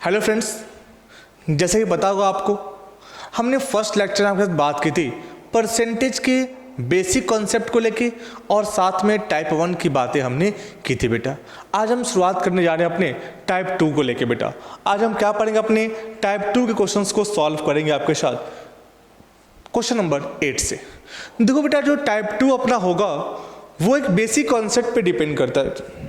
Hello friends, जैसे कि पता होगा आपको, हमने फर्स्ट लेक्चर में आपके साथ बात की थी परसेंटेज के बेसिक कॉन्सेप्ट को लेके और साथ में टाइप 1 की बातें हमने की थी बेटा। आज हम शुरुआत करने जा रहे हैं अपने टाइप 2 को लेके बेटा। आज हम क्या पढ़ेंगे, अपने टाइप 2 के क्वेश्चंस को सॉल्व करेंगे आपके साथ क्वेश्चन नंबर 8 से। देखो बेटा, जो टाइप 2 अपना होगा वो एक बेसिक कॉन्सेप्ट पे डिपेंड करता है।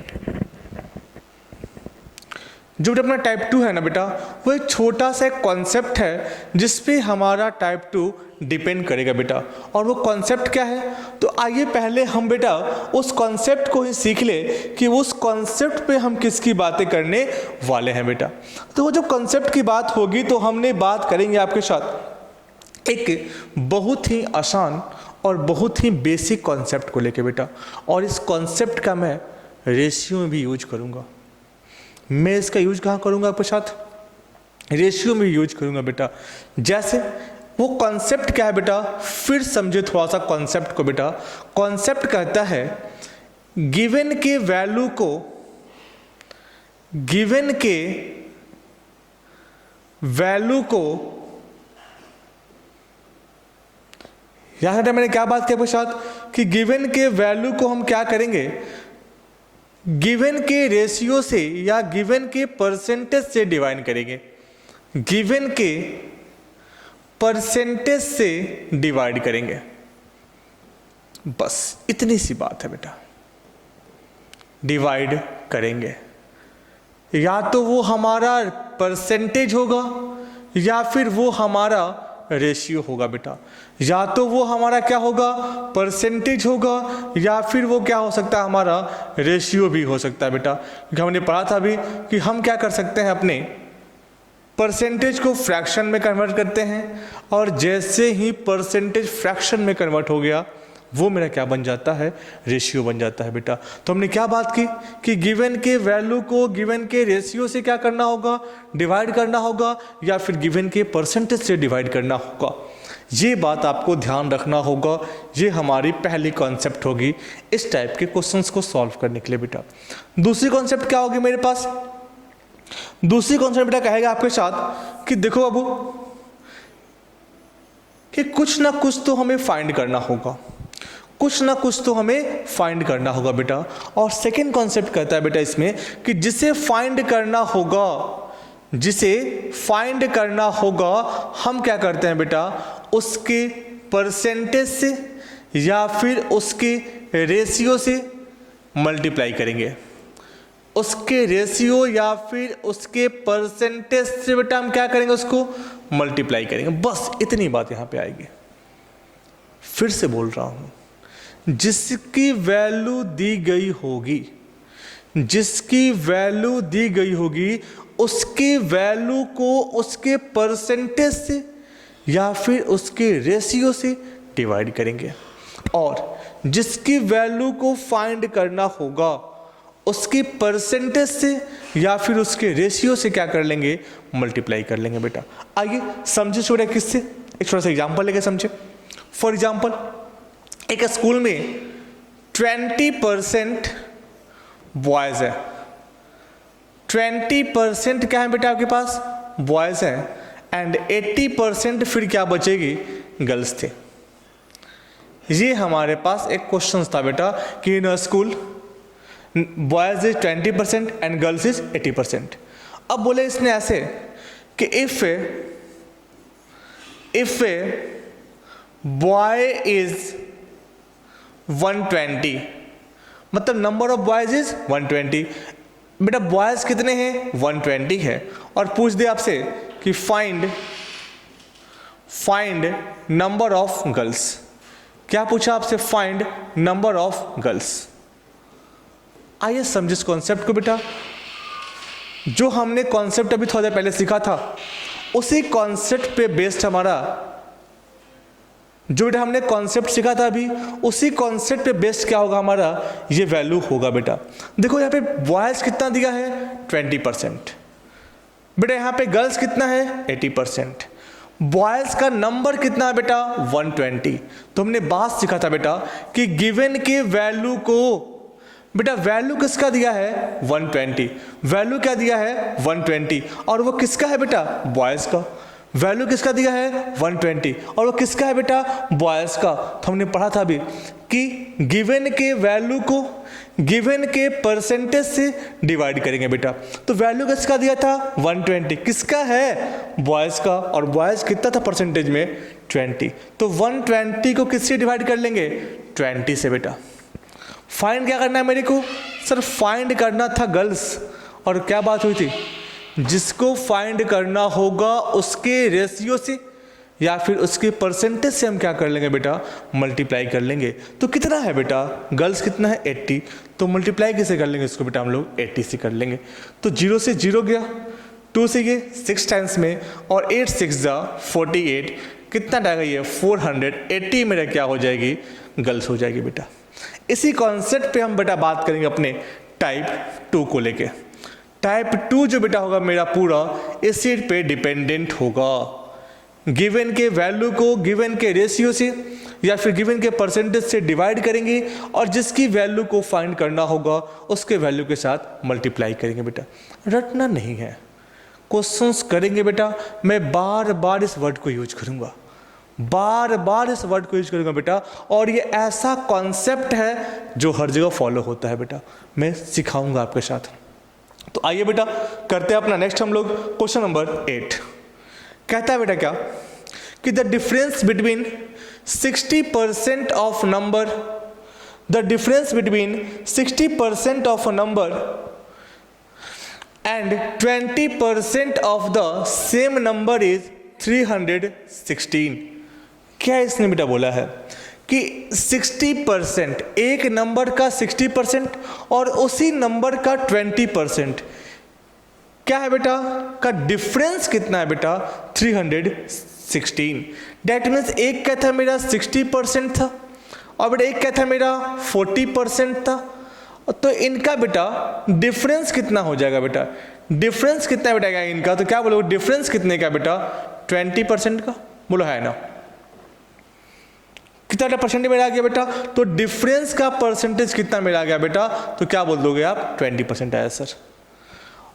जो अपना टाइप 2 है ना बेटा, वो एक छोटा सा एक कॉन्सेप्ट है जिसपे हमारा टाइप 2 डिपेंड करेगा बेटा। और वो कॉन्सेप्ट क्या है, तो आइए पहले हम बेटा उस कॉन्सेप्ट को ही सीख ले कि उस कॉन्सेप्ट पे हम किसकी बातें करने वाले हैं बेटा। तो वो जो कॉन्सेप्ट की बात होगी तो हमने बात करेंगे आपके साथ एक बहुत ही आसान और बहुत ही बेसिक कॉन्सेप्ट को लेके बेटा। और इस कॉन्सेप्ट का मैं रेशियो में भी यूज करूँगा। मैं इसका यूज कहाँ करूँगा आपके साथ, रेशियो में यूज करूँगा बेटा। जैसे वो कॉन्सेप्ट क्या है बेटा, फिर समझे थोड़ा सा कॉन्सेप्ट को बेटा। कॉन्सेप्ट कहता है गिवन के वैल्यू को, गिवन के वैल्यू को, यहां मैंने क्या बात की आपके साथ कि गिवन के वैल्यू को हम क्या करेंगे, गिवन के रेशियो से या गिवन के परसेंटेज से डिवाइड करेंगे। गिवन के परसेंटेज से डिवाइड करेंगे, बस इतनी सी बात है बेटा। डिवाइड करेंगे, या तो वो हमारा परसेंटेज होगा या फिर वो हमारा रेशियो होगा बेटा। या तो वो हमारा क्या होगा, परसेंटेज होगा, या फिर वो क्या हो सकता है, हमारा रेशियो भी हो सकता है बेटा। क्योंकि हमने पढ़ा था अभी कि हम क्या कर सकते हैं, अपने परसेंटेज को फ्रैक्शन में कन्वर्ट करते हैं, और जैसे ही परसेंटेज फ्रैक्शन में कन्वर्ट हो गया वो मेरा क्या बन जाता है, रेशियो बन जाता है बेटा। तो हमने क्या बात की कि गिवन के वैल्यू को गिवन के रेशियो से क्या करना होगा, डिवाइड करना होगा, या फिर गिवन के परसेंटेज से डिवाइड करना होगा। ये बात आपको ध्यान रखना होगा। ये हमारी पहली कॉन्सेप्ट होगी इस टाइप के क्वेश्चंस को सॉल्व करने के लिए बेटा। दूसरी कॉन्सेप्ट क्या होगी मेरे पास, दूसरी कॉन्सेप्ट बेटा कहेगा आपके साथ कि देखो बाबू कि कुछ ना कुछ तो हमें फाइंड करना होगा, कुछ ना कुछ तो हमें फाइंड करना होगा बेटा। और सेकेंड कॉन्सेप्ट कहता है बेटा इसमें कि जिसे फाइंड करना होगा, जिसे फाइंड करना होगा, हम क्या करते हैं बेटा, उसके परसेंटेज से या फिर उसके रेशियो से मल्टीप्लाई करेंगे। उसके रेशियो या फिर उसके परसेंटेज से बेटा हम क्या करेंगे, उसको मल्टीप्लाई करेंगे। बस इतनी बात यहां पे आएगी। फिर से बोल रहा हूं, जिसकी वैल्यू दी गई होगी, जिसकी वैल्यू दी गई होगी, उसके वैल्यू को उसके परसेंटेज से या फिर उसके रेशियो से डिवाइड करेंगे। और जिसकी वैल्यू को फाइंड करना होगा, उसके परसेंटेज से या फिर उसके रेशियो से क्या कर लेंगे, मल्टीप्लाई कर लेंगे बेटा। आइए समझे छोड़े किससे, एक छोटा सा एग्जाम्पल लेके समझे। फॉर एग्जाम्पल, एक स्कूल में 20% बॉयज है, 20% क्या है बेटा आपके पास, बॉयज है, एंड 80% फिर क्या बचेगी, गर्ल्स थे। ये हमारे पास एक क्वेश्चन था बेटा कि in school boys is 20% and girls is 80%। अब बोले इसने ऐसे कि इफ बॉय इज 120, मतलब नंबर ऑफ बॉयज इज 120। बेटा बॉयज कितने हैं, 120 है। और पूछ दे आपसे कि फाइंड नंबर ऑफ गर्ल्स। क्या पूछा आपसे, फाइंड नंबर ऑफ गर्ल्स। आइए समझे इस कॉन्सेप्ट को बेटा। जो हमने कॉन्सेप्ट अभी थोड़ा देर पहले सीखा था, उसी कॉन्सेप्ट पे बेस्ड हमारा जो बेटा हमने कॉन्सेप्ट सीखा था अभी, उसी कॉन्सेप्ट पे बेस्ड क्या होगा, हमारा ये वैल्यू होगा बेटा। देखो यहाँ पे बॉयज कितना दिया है, 20%। बेटा यहाँ पे गर्ल्स कितना है, 80%। बॉयज का नंबर कितना है बेटा, 120। तो हमने बात सीखा था बेटा कि गिवन के वैल्यू को बेटा वैल्यू किसका दिया है 120, वैल्यू क्या दिया है 120, और वो किसका है बेटा बॉयज़ का। वैल्यू किसका दिया है 120 और वो किसका है बेटा बॉयज़ का। तो हमने पढ़ा था अभी कि गिवन के वैल्यू को गिवन के परसेंटेज से डिवाइड करेंगे बेटा। तो वैल्यू किसका दिया था 120, किसका है बॉयज़ का, और बॉयज़ कितना था परसेंटेज में 20। तो 120 को किससे डिवाइड कर लेंगे 20 से बेटा। फाइंड क्या करना है मेरे को सर, फाइंड करना था गर्ल्स, और क्या बात हुई थी, जिसको फाइंड करना होगा उसके रेशियो से या फिर उसके परसेंटेज से हम क्या कर लेंगे बेटा मल्टीप्लाई कर लेंगे। तो कितना है बेटा गर्ल्स कितना है 80, तो मल्टीप्लाई कैसे कर लेंगे इसको बेटा हम लोग 80 से कर लेंगे। तो 0 से 0 गया, 2 से ये 6 टाइम्स में, और 8 6 48, कितना डालेगा ये 480 मेरा क्या हो जाएगी गर्ल्स हो जाएगी बेटा। इसी कॉन्सेप्ट पे हम बेटा बात करेंगे अपने टाइप 2 को लेके। टाइप 2 जो बेटा होगा मेरा पूरा इसी पे डिपेंडेंट होगा, गिवन के वैल्यू को गिवन के रेशियो से या फिर गिवन के परसेंटेज से डिवाइड करेंगे, और जिसकी वैल्यू को फाइंड करना होगा उसके वैल्यू के साथ मल्टीप्लाई करेंगे बेटा। रटना नहीं है, क्वेश्चंस करेंगे बेटा। मैं बार बार इस वर्ड को यूज करूंगा, बार बार इस वर्ड को यूज करूंगा बेटा, और ये ऐसा कॉन्सेप्ट है जो हर जगह फॉलो होता है बेटा, मैं सिखाऊंगा आपके साथ। तो आइए बेटा करते हैं अपना नेक्स्ट हम लोग क्वेश्चन नंबर 8। कहता है बेटा क्या कि the difference between 60% of number, the difference between 60% of a number and 20% of the same number is 316। क्या इसने बेटा बोला है कि 60%, एक नंबर का 60% और उसी नंबर का 20% क्या है बेटा का डिफरेंस कितना है बेटा 316। डेट मीन्स एक क्या था मेरा 60% था और बेटा एक क्या था मेरा 40% था, तो इनका बेटा डिफरेंस कितना हो जाएगा बेटा, डिफरेंस कितना बेटा इनका, तो क्या बोलो डिफरेंस कितने का बेटा 20% का, बोलो है ना। कितना परसेंट मेरा आ गया बेटा, तो डिफरेंस का परसेंटेज कितना मेरा आ गया बेटा, तो क्या बोल दोगे आप 20% आया सर।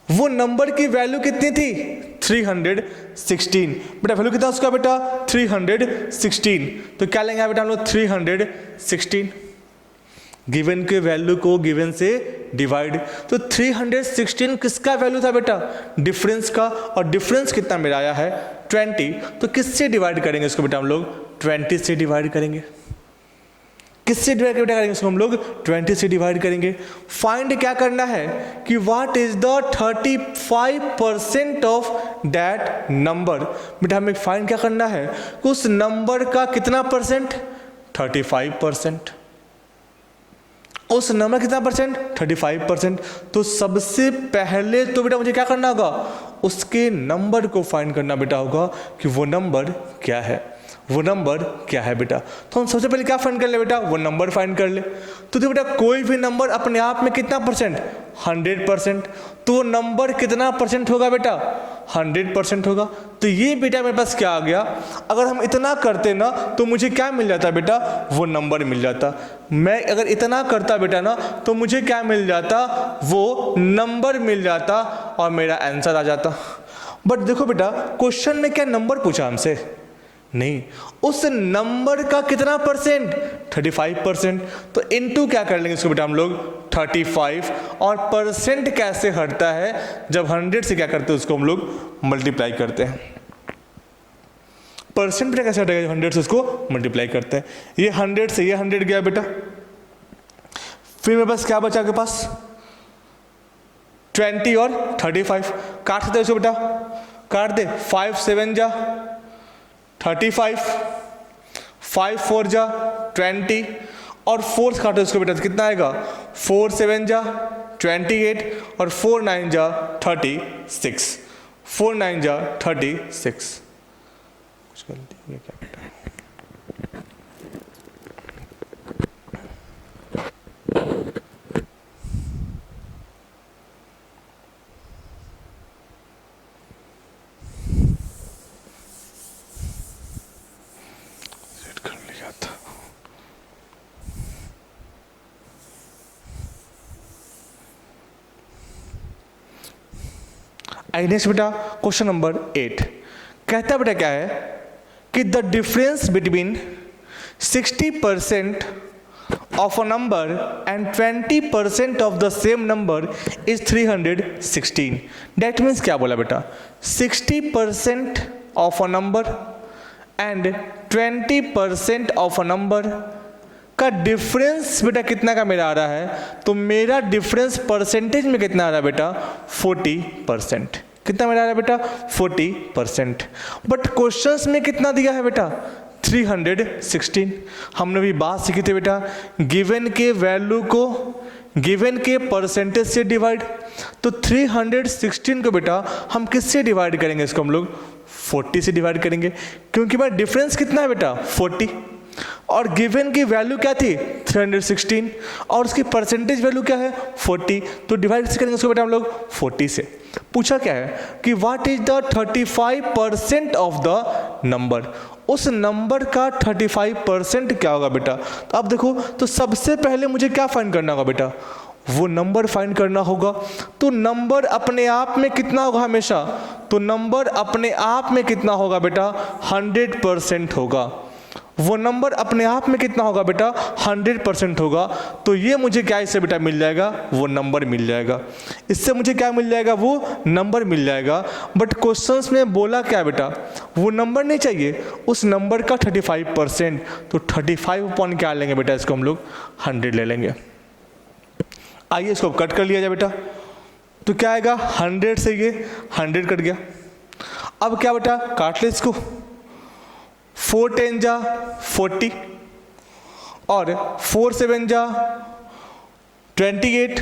वो नंबर की वैल्यू कितनी थी 316, बेटा वैल्यू कितना उसका बेटा 316, तो क्या लेंगे बेटा हम लोग 316, गिवन के वैल्यू को गिवन से डिवाइड, तो 316 किसका वैल्यू था बेटा डिफरेंस का, और डिफरेंस कितना मेरा आया है 20, तो किससे डिवाइड करेंगे इसको बेटा हम लोग 20 से डिवाइड करेंगे। किससे डिवाइड करेंगे इसको हम लोग 20 से डिवाइड करेंगे। फाइंड क्या करना है कि what is the 35% of that number, बेटा हमें फाइंड क्या करना है कि उस नंबर का कितना परसेंट 35%, उस नंबर कितना परसेंट 35%। तो सबसे पहले तो बेटा मुझे क्या करना होगा उसके नंबर को फाइंड करना बेटा होगा कि वो नंबर क्या है, वो नंबर क्या है बेटा। तो हम सबसे पहले क्या फाइंड कर ले बेटा, वो नंबर फाइंड कर ले। तो देखो बेटा कोई भी नंबर अपने आप में कितना परसेंट 100%, तो वो नंबर कितना परसेंट होगा बेटा 100% होगा। तो ये बेटा मेरे पास क्या आ गया, अगर हम इतना करते ना तो मुझे क्या मिल जाता बेटा वो नंबर मिल जाता। मैं अगर इतना करता बेटा ना तो मुझे क्या मिल जाता वो नंबर मिल जाता और मेरा आंसर आ जाता। बट देखो बेटा क्वेश्चन में क्या नंबर पूछा हमसे, नहीं, उस नंबर का कितना परसेंट 35%, तो इनटू क्या कर लेंगे इसको बेटा हम लोग 35, और परसेंट कैसे हटता है जब 100 से क्या करते हैं उसको हम लोग मल्टीप्लाई करते हैं। परसेंट बेटा कैसे हटेगा 100 से उसको मल्टीप्लाई करते हैं। ये 100 से ये 100 गया बेटा, फिर मेरे पास क्या बचा आपके पास 20 और 35, काट सकते इसको बेटा, काट दे 5 7 जा 35, 5 4 जा 20, और 4 काटो इसको बेटा कितना आएगा 4 7 जा 28, और 4 9 जा 36, 4 9 जा 36। कुछ गलती है क्या बेटा, आई नेक्स्ट बेटा क्वेश्चन नंबर 8 कहता है बेटा क्या है कि the difference between 60% of a number and 20% of the same number is 316. That means क्या बोला बेटा 60% of a number and 20% of a number का डिफरेंस बेटा कितना का मेरा आ रहा है, तो मेरा डिफरेंस परसेंटेज में कितना आ रहा है बेटा 40%. कितना मेरा आ रहा है बेटा 40%. बट क्वेश्चंस में कितना दिया है बेटा 316. हमने भी बात सीखी थी बेटा गिवन के वैल्यू को गिवन के परसेंटेज से डिवाइड, तो 316 को बेटा हम किससे डिवाइड करेंगे, इसको हम लोग 40 से डिवाइड करेंगे क्योंकि मेरा डिफरेंस कितना है बेटा 40 और गिवन की वैल्यू क्या थी 316 और उसकी परसेंटेज वैल्यू क्या है 40, तो डिवाइड से करेंगे उसको बेटा हम लोग 40 से. पूछा क्या है कि what is the 35% of the number, उस नंबर का 35% क्या होगा बेटा. तो आप देखो तो सबसे पहले मुझे क्या फाइंड करना होगा बेटा, वो नंबर फाइंड करना होगा. तो नंबर अपने आप में कितना होगा हमेशा, तो नंबर अपने आप में कितना होगा बेटा 100% होगा. वो नंबर अपने आप में कितना होगा बेटा 100% होगा. तो ये मुझे क्या इससे बेटा मिल जाएगा, वो नंबर मिल जाएगा. इससे मुझे क्या मिल जाएगा, वो नंबर मिल जाएगा. बट क्वेश्चंस में बोला क्या बेटा, वो नंबर नहीं चाहिए, उस नंबर का 35%. तो 35 अपॉन क्या लेंगे बेटा, इसको हम लोग 100 ले लेंगे. आइए इसको कट कर लिया जाए बेटा, तो क्या आएगा 100 से ये 100 कट गया. अब क्या बेटा काट ले इसको, 4 10 जा 40 और 4 7 जा 28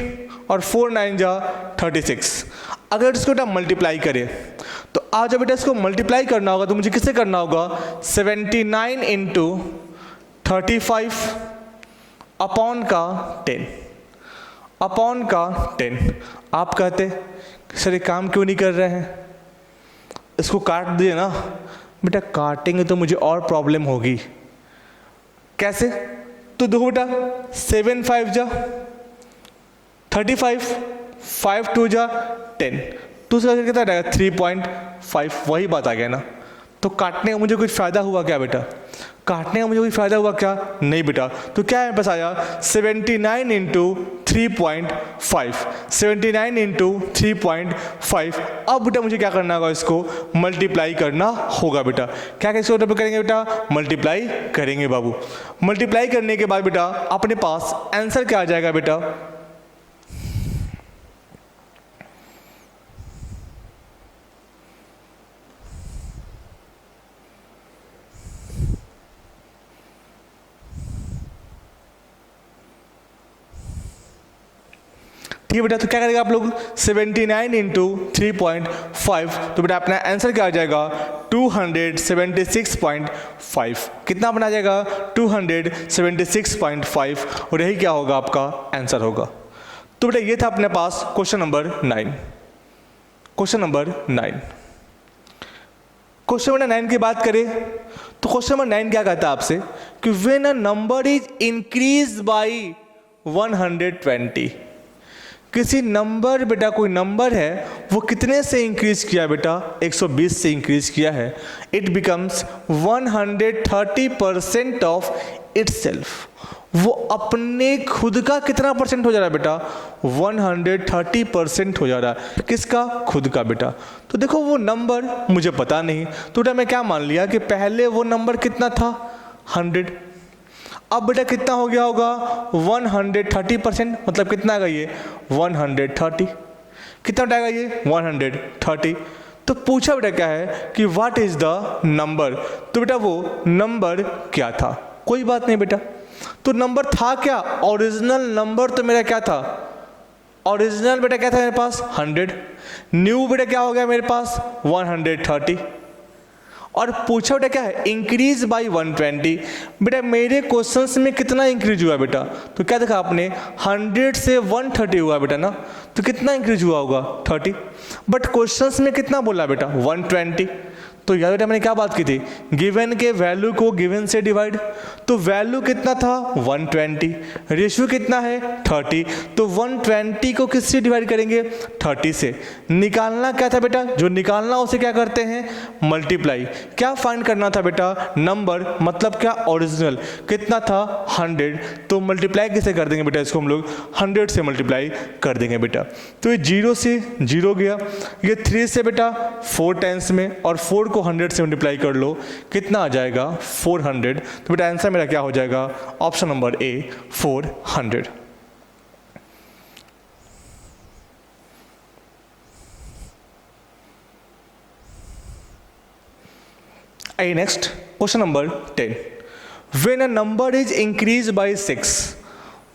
और 4 9 जा 36. अगर इसको बेटा मल्टीप्लाई करें तो आज जब बेटा इसको मल्टीप्लाई करना होगा तो मुझे किससे करना होगा 79 इंटू 35 अपॉन का 10 अपॉन का 10. आप कहते सर ये काम क्यों नहीं कर रहे हैं, इसको काट दिए ना. बेटा काटेंगे तो मुझे और प्रॉब्लम होगी. कैसे, तो देखो बेटा 7 5 जा 35 5 2 जा 10, तो उसका कितना रहेगा 3.5. वही बात आ गया ना. तो काटने का मुझे कुछ फ़ायदा हुआ क्या बेटा, काटने का मुझे कोई फ़ायदा हुआ क्या, नहीं बेटा. तो क्या है बस आया 79 इंटू 3.5 79 इंटू 3.5. अब बेटा मुझे क्या करना होगा, इसको मल्टीप्लाई करना होगा बेटा. क्या कैसे करेंगे बेटा, मल्टीप्लाई करेंगे बाबू. मल्टीप्लाई करने के बाद बेटा अपने पास आंसर क्या आ जाएगा बेटा, ठीक है बेटा. तो क्या करेगा आप लोग 79 इंटू 3.5, तो बेटा अपना आंसर क्या आ जाएगा 276.5. कितना बना जाएगा 276.5 और यही क्या होगा आपका आंसर होगा. तो बेटा ये था अपने पास question number 9. Question number 9 question number 9 की बात करें तो क्वेश्चन नंबर 9 क्या कहता है आपसे कि when a number is increase by 120, किसी नंबर बेटा कोई नंबर है वो कितने से इंक्रीज किया बेटा 120 से इंक्रीज किया है, इट बिकम्स 130% ऑफ इटसेल्फ. वो अपने खुद का कितना परसेंट हो जा रहा है बेटा 130% हो जा रहा है. किसका, खुद का बेटा. तो देखो वो नंबर मुझे पता नहीं, तो बेटा मैं क्या मान लिया कि पहले वो नंबर कितना था 100. अब बेटा कितना हो गया होगा 130%, मतलब कितना आएगा ये 130. कितना उठाएगा ये 130. तो पूछा बेटा क्या है कि व्हाट इज द नंबर, तो बेटा वो नंबर क्या था. कोई बात नहीं बेटा, तो नंबर था क्या, ओरिजिनल नंबर तो मेरा क्या था, ओरिजिनल बेटा क्या था मेरे पास 100. न्यू बेटा क्या हो गया मेरे पास 130. और पूछा बेटा क्या है इंक्रीज बाय 120. बेटा मेरे क्वेश्चंस में कितना इंक्रीज हुआ बेटा, तो क्या देखा आपने 100 से 130 हुआ बेटा ना, तो कितना इंक्रीज हुआ होगा 30. बट क्वेश्चंस में कितना बोला बेटा 120, तो यार बेटा मैंने क्या बात की थी, गिवन के वैल्यू को गिवन से डिवाइड, तो वैल्यू कितना था 120, रेशियो कितना है 30, तो 120 को किससे डिवाइड करेंगे 30 से। निकालना क्या था बेटा, जो निकालना उसे क्या करते हैं मल्टीप्लाई। क्या फाइंड करना था बेटा, नंबर मतलब क्या ओरिजिनल, कितना था 100, तो मल्टीप्लाई किसे कर देंगे बेटा, इसको हम लोग 100 से मल्टीप्लाई कर देंगे बेटा। तो ये 0 से 0 गया, ये 3 से बेटा 4 टाइम्स में, और 4 को 100 से मल्टीप्लाई कर लो, कितना आ जाएगा 400। तो बेटा आंसर मेरा क्या हो जाएगा, ऑप्शन नंबर ए 400। आइए next question number 10। When a number is increase by 6,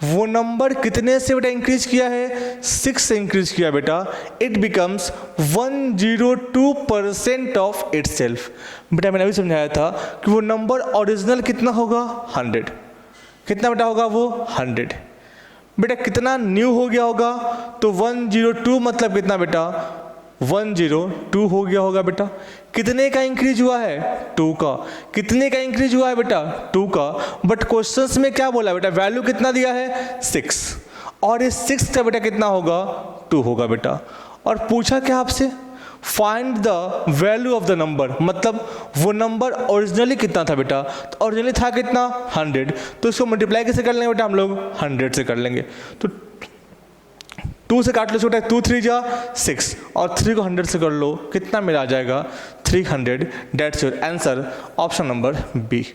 वो नंबर कितने से बेटा इंक्रीज किया है 6 से इंक्रीज किया बेटा, इट बिकम्स 102% ऑफ इटसेल्फ। बेटा मैंने अभी समझाया था कि वो नंबर ओरिजिनल कितना होगा 100, कितना बेटा होगा वो 100। बेटा कितना न्यू हो गया होगा, तो 102 मतलब कितना बेटा 102 हो गया होगा बेटा। कितने का इंक्रीज हुआ है 2 का, कितने का इंक्रीज हुआ है बेटा 2 का, बट क्वेश्चंस में क्या बोला बेटा, वैल्यू कितना दिया है 6, और इस 6 का बेटा कितना होगा 2 होगा बेटा। और पूछा क्या आपसे, find the value of the number, मतलब वो नंबर ओरिजिनली कितना था बेटा, तो ओरिजिनली था कितना 100, तो इसको मल्टीप्लाई कैसे कर लेंगे बेटा, हम लोग 100 से कर लेंगे। तो 2 से काट लो छोटा, 2 3 जा 6, और 3 को 100 से कर लो, कितना मेरा आ जाएगा 300। That's your answer, option number B,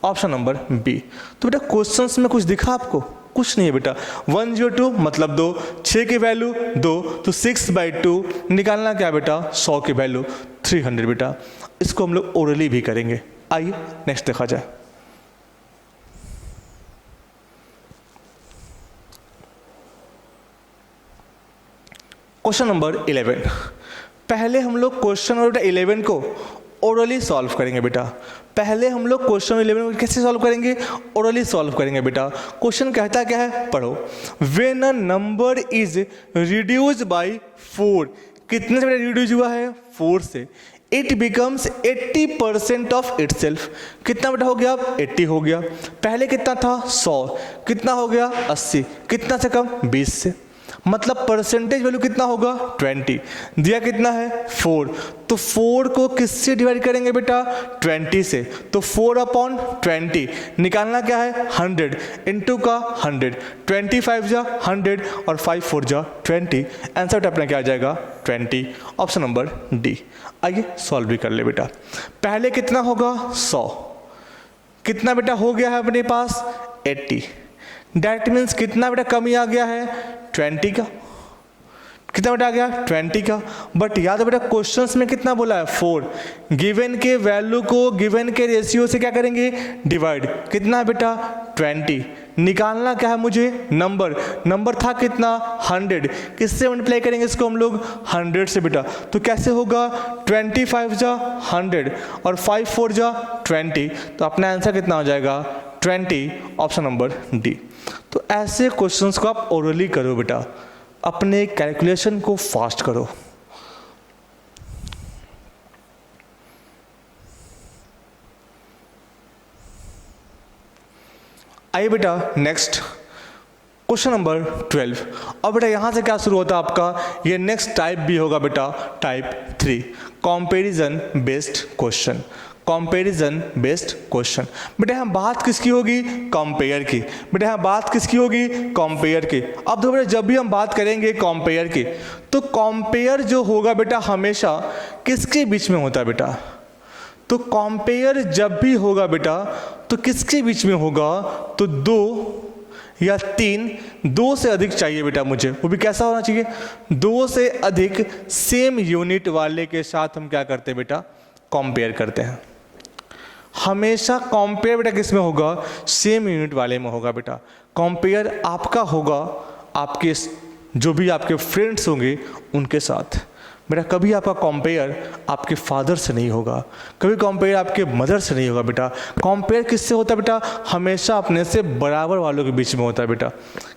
option number B. तो बेटा क्वेश्चंस में कुछ दिखा आपको, कुछ नहीं है बेटा। 102 मतलब 2, 6 की वैल्यू 2, तो 6/2 निकालना क्या बेटा 100 की वैल्यू 300 बेटा। इसको हम लोग ओरली भी करेंगे। आइए नेक्स्ट देखा जाए। Question number 11। पहले हम लोग क्वेश्चन नंबर 11 को ओरली सॉल्व करेंगे बेटा। पहले हम लोग क्वेश्चन 11 को कैसे सॉल्व करेंगे, ओरली सॉल्व करेंगे बेटा। क्वेश्चन कहता क्या है, पढ़ो। When a number is reduce by 4, कितने से रिड्यूस हुआ है 4 से, इट बिकम्स 80% ऑफ इटसेल्फ। कितना बेटा हो गया, 80 हो गया। पहले कितना था 100, कितना हो गया 80, कितना से कम 20 से, मतलब परसेंटेज वैल्यू कितना होगा 20। दिया कितना है 4, तो 4 को किससे डिवाइड करेंगे बेटा 20 से, तो 4/20 निकालना क्या है 100 इंटू का 100, 25 जा 100 और 5 4 जा 20। आंसर अपना क्या आ जाएगा 20, ऑप्शन नंबर डी। आइए सॉल्व भी कर ले बेटा। पहले कितना होगा 100, कितना बेटा हो गया है अपने पास 80, दैट मीन्स कितना बेटा कमी आ गया है 20 का, कितना बेटा आ गया 20 का। बट याद है बेटा क्वेश्चंस में कितना बोला है 4, गिवन के वैल्यू को गिवन के रेशियो से क्या करेंगे डिवाइड, कितना है बेटा 20। निकालना क्या है मुझे नंबर, नंबर था कितना 100, किससे मल्टीप्लाई करेंगे इसको हम लोग 100 से बेटा। तो कैसे होगा 25 जा 100 और 5 4 जा 20, तो अपना आंसर कितना हो जाएगा 20, ऑप्शन नंबर डी। तो ऐसे क्वेश्चंस को आप ओरली करो बेटा, अपने कैलकुलेशन को फास्ट करो। आइए बेटा नेक्स्ट क्वेश्चन नंबर 12। और बेटा यहाँ से क्या शुरू होता है आपका, ये नेक्स्ट टाइप भी होगा बेटा, type 3, comparison based question. Comparison based question. बेटा यहाँ बात किसकी होगी, कंपेयर की। बेटा यहाँ बात किसकी होगी, कंपेयर की। अब देखो बेटा जब भी हम बात करेंगे कंपेयर की, तो कंपेयर जो होगा बेटा हमेशा किसके बीच में होता है बेटा, तो कंपेयर जब भी होगा बेटा तो किसके बीच में होगा, तो 2 या 3, 2 से अधिक चाहिए बेटा मुझे, वो भी कैसा होना चाहिए 2 से अधिक सेम यूनिट वाले के साथ हम क्या करते हैं बेटा, कंपेयर करते हैं। हमेशा कंपेयर बेटा किस में होगा, सेम यूनिट वाले में होगा बेटा। कंपेयर आपका होगा आपके जो भी आपके फ्रेंड्स होंगे उनके साथ। बेटा कभी आपका कंपेयर आपके फादर से नहीं होगा, कभी कंपेयर आपके मदर से नहीं होगा बेटा। कंपेयर किससे होता है बेटा? हमेशा अपने से बराबर वालों के बीच में होता है बेटा।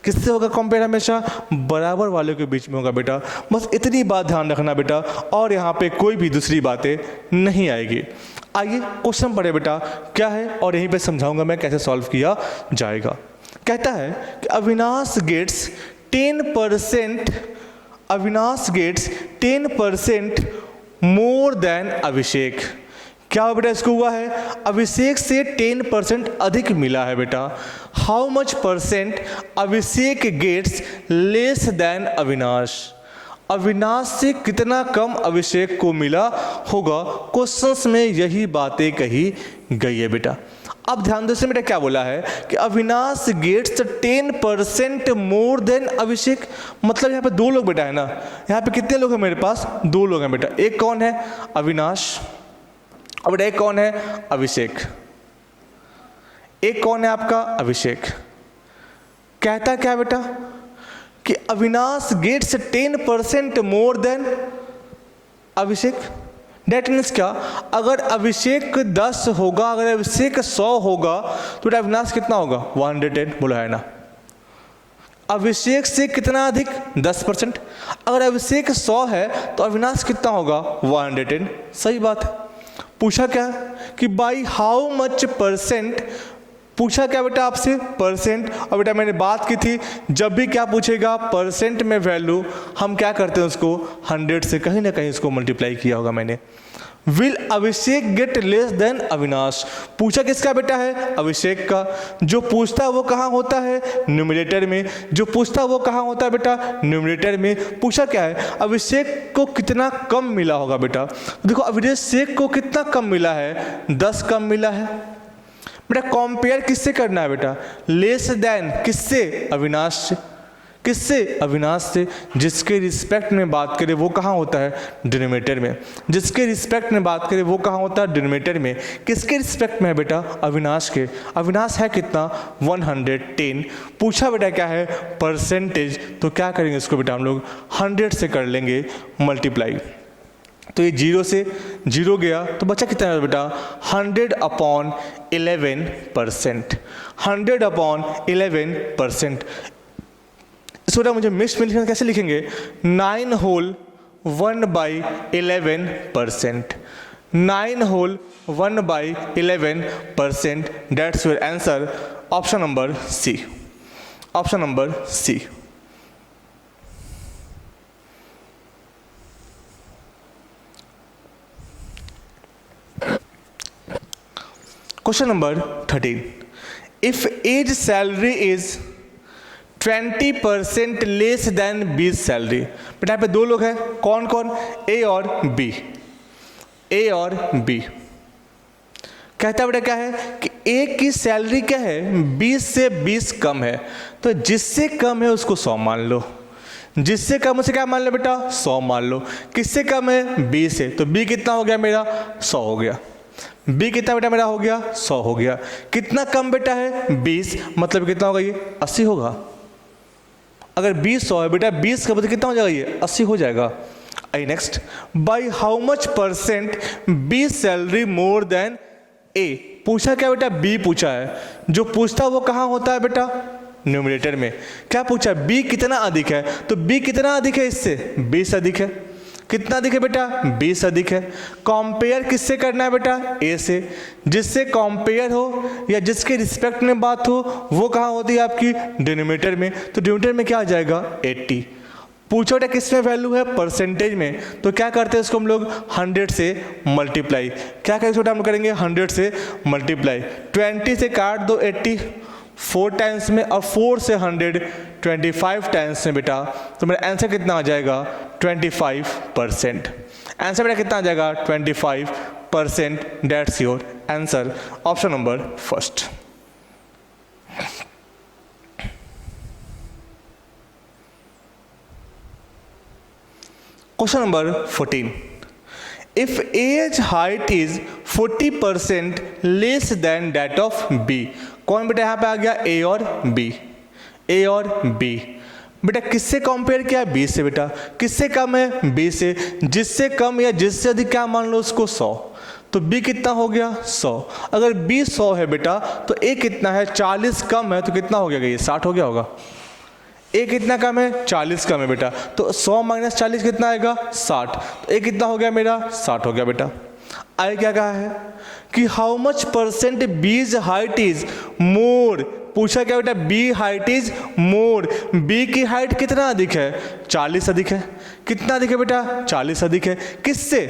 किससे होगा कंपेयर? हमेशा बराबर वालों के बीच में होगा बेटा। बस इतनी बात ध्यान रखना बेटा, और यहाँ पे कोई भी दूसरी बातें नहीं आएगी। आइए क्वेश्चन पढ़े बेटा, क्या है और यहीं पे समझाऊंगा मैं कैसे सॉल्व किया जाएगा। कहता है कि अविनाश गेट्स 10% मोर देन अभिषेक। क्या बेटा इसको हुआ है? अभिषेक से 10% अधिक मिला है बेटा। How much percent Abhishek gets less than Avinash? Avinash से कितना कम अभिषेक को मिला होगा? क्वेश्चंस में यही बातें कही गई है बेटा। अब ध्यान दो, बेटा क्या बोला है कि अविनाश गेट्स 10% मोर देन अभिषेक। मतलब यहाँ पे दो लोग बेटा है ना, यहाँ पे कितने लोग हैं मेरे पास? दो लोग हैं बेटा। एक कौन है? अविनाश, और बेटा एक कौन है? अभिषेक। एक कौन है आपका? अभिषेक। कहता क्या बेटा कि Avinash gets 10% more than Abhishek. That means क्या? अगर अभिषेक 10 होगा, अगर अभिषेक 100 होगा तो अविनाश कितना होगा? 110। बोला है ना। अभिषेक से कितना अधिक? 10%। अगर अभिषेक 100 है तो अविनाश कितना होगा? 110। सही बात है। पूछा क्या कि बाई हाउ मच परसेंट? पूछा क्या बेटा आपसे? परसेंट। और बेटा मैंने बात की थी, जब भी क्या पूछेगा परसेंट में वैल्यू, हम क्या करते हैं उसको 100 से कहीं ना कहीं इसको मल्टीप्लाई किया होगा मैंने। Will Abhishek get less than Avinash? पूछा किसका बेटा है? अभिषेक का। जो पूछता है वो कहाँ होता है? न्यूमरेटर में। जो पूछता है वो कहाँ होता है बेटा? न्यूमरेटर में। पूछा क्या है? अभिषेक को कितना कम मिला होगा बेटा? देखो अभिषेक को कितना कम मिला है? 10 कम मिला है बेटा। कंपेयर किससे करना है बेटा? लेस देन किससे? अविनाश से। किससे? अविनाश से। जिसके रिस्पेक्ट में बात करें वो कहाँ होता है? डिनोमिनेटर में। जिसके रिस्पेक्ट में बात करें वो कहाँ होता है? डिनोमिनेटर में। किसके रिस्पेक्ट में है बेटा? अविनाश के। अविनाश है कितना? 110। पूछा बेटा क्या है? परसेंटेज। तो क्या करेंगे इसको बेटा? हम लोग 100 से कर लेंगे मल्टीप्लाई। तो ये 0 से 0 गया तो बचा कितना है बेटा? 100/11%। 100/11%। इसको बेटा मुझे मिक्स में लिखना कैसे लिखेंगे? 9 whole 1/11%। 9 whole 1/11%। That's your answer. Option number C. Option number C. Question number 13। If A's salary is 20% less than B salary. बेटा यहाँ पे दो लोग हैं, कौन कौन? ए और बी। ए और बी। कहता बेटा क्या है कि ए की सैलरी क्या है? 20 से 20 कम है। तो जिससे कम है उसको 100 मान लो। जिससे कम उसे क्या मान लो बेटा? 100 मान लो। किससे कम है? 20 से। तो बी कितना हो गया मेरा? 100 हो गया। बी कितना बेटा मेरा हो गया? 100 हो गया। कितना कम बेटा है? 20। मतलब कितना होगा ये? 80 होगा। अगर 20 100 है बेटा, 20 का मतलब कितना हो जाएगा? ये 80 हो जाएगा। I next. By how much percent B salary more than A? पूछा क्या बेटा? बी पूछा है। जो पूछता है वो कहाँ होता है बेटा? न्यूमरेटर में। क्या पूछा? बी कितना अधिक है? तो बी कितना अधिक है इससे? 20 अधिक है। कितना अधिक है बेटा? 20 अधिक है। कंपेयर किससे करना है बेटा? ए से। जिससे कंपेयर हो या जिसके रिस्पेक्ट में बात हो वो कहाँ होती है आपकी? डिनोमिनेटर में। तो डिनोमिनेटर में क्या आ जाएगा? 80। पूछो बेटा किस में वैल्यू है? परसेंटेज में। तो क्या करते हैं इसको हम लोग? 100 से मल्टीप्लाई। क्या करेंगे छोटा? हम करेंगे 100 से मल्टीप्लाई। 20 से काट दो 80 4 टाइम्स में, और 4 से 100 25 टाइम्स में बेटा। तो मेरा आंसर कितना आ जाएगा? 25%। आंसर बेटा कितना आ जाएगा? 25%। That's your answer. Option number first. Question number 14। If A's height is 40% less than that of B. कौन बेटा यहाँ पे आ गया? ए और बी। ए और बी। बेटा किससे कंपेयर किया? 20 से। बेटा किससे कम है? 20 से। जिससे कम या जिससे अधिक क्या मान लो उसको? 100। तो b कितना हो गया? 100। अगर b 100 है बेटा तो a कितना है? 40 कम है तो कितना हो गया? ये 60 हो गया होगा। a कितना कम है? 40 कम है बेटा, तो 100 माइनस 40 कितना आएगा? 60। तो a कितना हो गया मेरा? 60 हो गया बेटा। आगे क्या कहा है कि how much percent B's height is more. पूछा क्या बेटा? B height is more. B की हाइट कितना अधिक है? 40 अधिक है। कितना अधिक है बेटा? 40 अधिक है। किससे?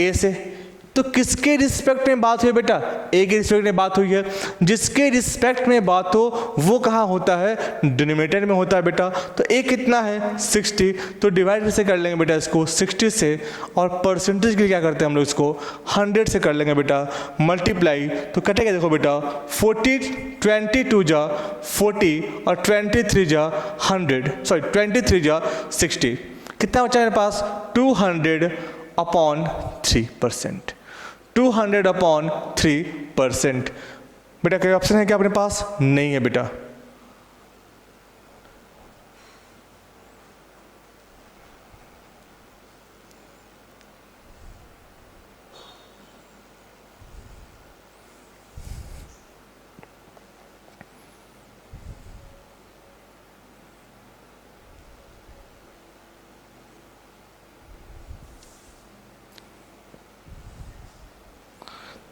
ए से। तो किसके रिस्पेक्ट में बात हुई बेटा? ए के रिस्पेक्ट में बात हुई है। जिसके रिस्पेक्ट में बात हो वो कहाँ होता है? डिनोमिनेटर में होता है बेटा। तो ए कितना है? 60। तो डिवाइड कैसे कर लेंगे बेटा इसको? 60 से। और परसेंटेज के लिए क्या करते हैं हम लोग इसको? 100 से कर लेंगे बेटा। मल्टीप्लाई तो कटेगा, देखो बेटा 40 22 जा 40 और 23 जा 100, सॉरी 23 जा 60। कितना बचा मेरे पास? 200/3%। 200/3%। बेटा कोई ऑप्शन है क्या अपने पास? नहीं है बेटा।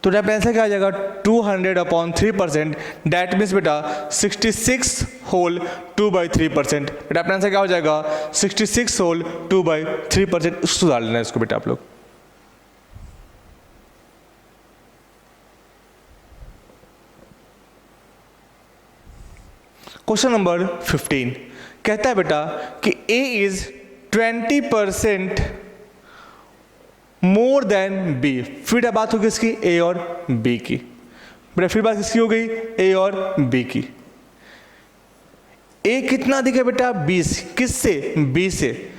तो डेट आंसर क्या आ जाएगा? 200/3%। डैट मीन्स बेटा 66 होल 2/3%। डेट आंसर क्या हो जाएगा? 66 होल 2/3%। उसको डाल लेना इसको बेटा आप लोग। क्वेश्चन नंबर 15 कहता है बेटा कि A is 20% more than B। फिर बात होगी इसकी A और B की। बेटा फिर बात किसकी हो गई? A और B की। A कितना अधिक है बेटा? 20। किससे? B से।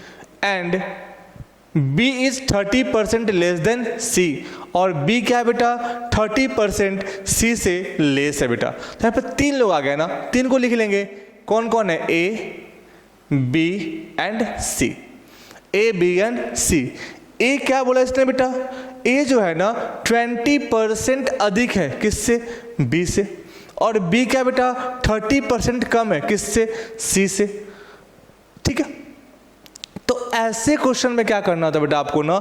And B is 30% less than C। और B क्या है बेटा? 30% C से लेस है बेटा। तो यहाँ पर 3 लोग आ गए ना, 3 को लिख लेंगे। कौन कौन है? A, B and C। A, B and C। ए क्या बोला इसने बेटा? ए जो है ना 20% अधिक है। किससे? बी से। और बी क्या बेटा? 30% कम है। किससे? सी से। ठीक है। तो ऐसे क्वेश्चन में क्या करना होता है बेटा आपको ना?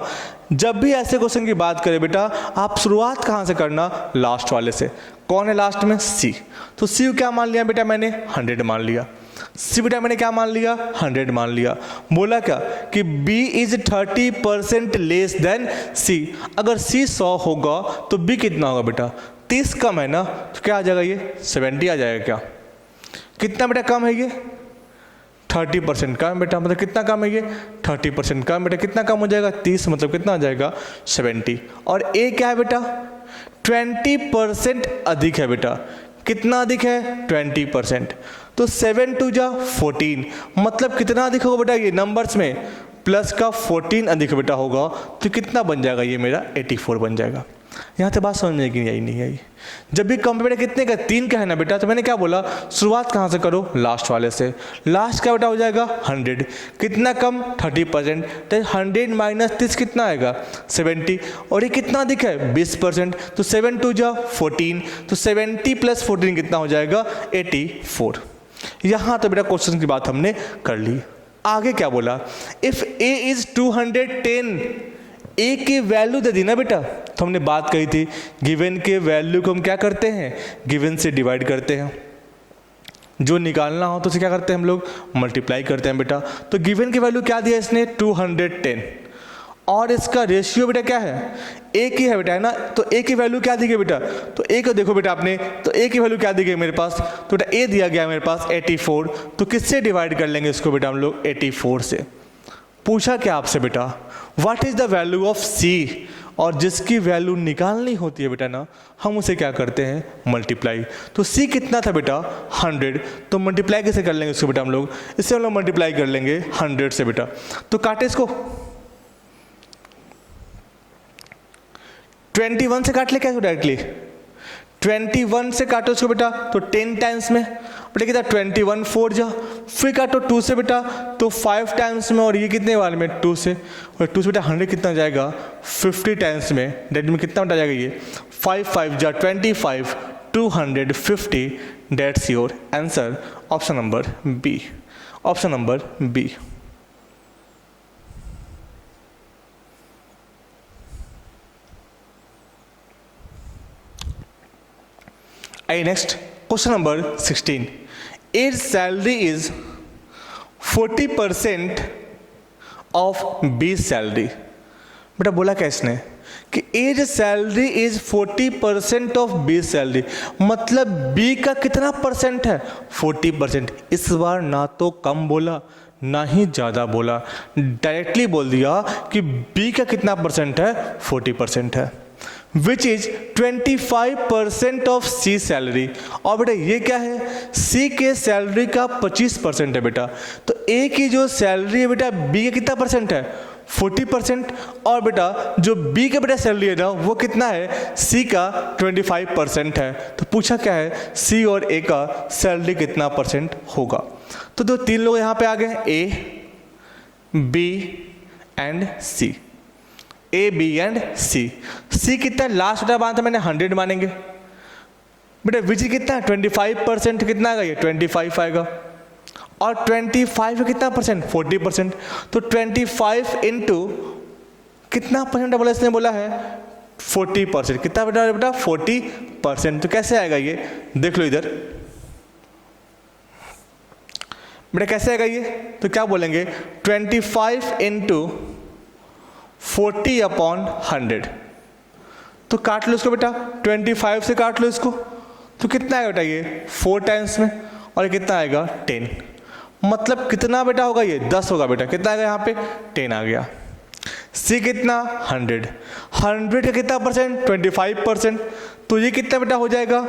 जब भी ऐसे क्वेश्चन की बात करें बेटा, आप शुरुआत कहाँ से करना? लास्ट वाले से। कौन है लास्ट में? सी। तो सी क्या मान लिया बेटा मैंने? 100 मान लिया। सी बेटा मैंने क्या मान लिया? 100 मान लिया। बोला क्या कि B is 30% less than C। अगर C 100 होगा तो B कितना होगा बेटा? 30 कम है ना, तो क्या आ जाएगा? ये 70 आ जाएगा। क्या कितना बेटा कम है? ये 30% कम बेटा। मतलब कितना कम है? ये 30% कम बेटा। कितना कम हो जाएगा? 30। मतलब कितना आ जाएगा? 70। और A क्या है बेटा? 20% अधिक है बेटा। कितना अधिक है? 20%। तो 7 2 जा 14। मतलब कितना अधिक होगा बेटा? ये नंबर्स में प्लस का 14 अधिक बेटा होगा। तो कितना बन जाएगा? ये मेरा 84 बन जाएगा। यहाँ से बात समझने की यही नहीं आई। जब भी कंपेयर कितने का? 3 का है ना बेटा, तो मैंने क्या बोला? शुरुआत कहाँ से करो? लास्ट वाले से। लास्ट क्या बेटा हो जाएगा? 100। कितना कम? 30%। तो 100 माइनस 30 कितना आएगा? 70। और ये कितना अधिक है? 20%। तो 7 2 जा 14। तो 70 प्लस 14 कितना हो जाएगा? 84। यहाँ तो बेटा क्वेश्चन की बात हमने कर ली। आगे क्या बोला? इफ A इज 210, ए की वैल्यू दे दी ना बेटा। तो हमने बात कही थी गिवन के वैल्यू को हम क्या करते हैं? गिवन से डिवाइड करते हैं। जो निकालना हो तो उसे क्या करते हैं हम लोग? मल्टीप्लाई करते हैं बेटा। तो गिवन की वैल्यू क्या दिया इसने? 210। और इसका रेशियो बेटा क्या है? ए की है बेटा, है ना। तो ए की वैल्यू क्या दी गई बेटा? तो ए को देखो बेटा आपने, तो ए की वैल्यू क्या दी गई मेरे पास? तो बेटा ए दिया गया मेरे पास 84। तो किससे डिवाइड कर लेंगे इसको बेटा हम लोग? 84 से। पूछा क्या आपसे बेटा? What is the value of C? और जिसकी वैल्यू निकालनी होती है बेटा ना, हम उसे क्या करते हैं? मल्टीप्लाई। तो सी कितना था बेटा? 100। तो मल्टीप्लाई कैसे कर लेंगे इसको बेटा हम लोग? इससे हम लोग मल्टीप्लाई कर लेंगे 100 से बेटा। तो काटे इसको, 21 से काट ले क्या डायरेक्टली? 21 से काटो इसको बेटा तो 10 टाइम्स में, बेटा कितना 21 4 जा, फिर काटो 2 से बेटा तो 5 टाइम्स में, और ये कितने वाले में 2 से, और 2 से बेटा 100 कितना जाएगा 50 टाइम्स में, डेट में कितना बेटा जाएगा ये 5 5 जा 25 250, that's your answer, option number B, option number B. Next question number 16, A's salary is 40% of B salary. बेटा बोला क्या इसने कि A's salary is 40% of B salary, मतलब बी का कितना परसेंट है 40%। इस बार ना तो कम बोला ना ही ज़्यादा बोला, डायरेक्टली बोल दिया कि बी का कितना परसेंट है 40% है, which is 25% of C salary. और बेटा ये क्या है, सी के सैलरी का 25% है बेटा, तो ए की जो सैलरी है बेटा बी का कितना परसेंट है 40%, और बेटा जो बी का बेटा सैलरी है ना वो कितना है सी का 25% है। तो पूछा क्या है सी और ए का सैलरी कितना परसेंट होगा। तो दो तीन लोग यहाँ पे आ गए, A B and C, A B and C. C कितना लास्ट बेटा माना था मैंने 100 मानेंगे बेटा, विच कितना 25% कितना आएगा ये 25 आएगा, और 25 कितना परसेंट 40%, तो 25 इंटू कितना परसेंट बोला इसने, बोला है 40%, कितना बेटा बेटा 40%। तो कैसे आएगा ये देख लो इधर बेटा, कैसे आएगा ये, तो क्या बोलेंगे 25 इंटू 40/100, तो काट लो इसको बेटा 25 से काट लो इसको, तो कितना आएगा बेटा ये 4 टाइम्स में, और ये कितना आएगा 10, मतलब कितना बेटा होगा ये 10 होगा बेटा, कितना आएगा यहाँ पे 10 आ गया। सी कितना 100, 100 का कितना परसेंट 25%, तो ये कितना बेटा हो जाएगा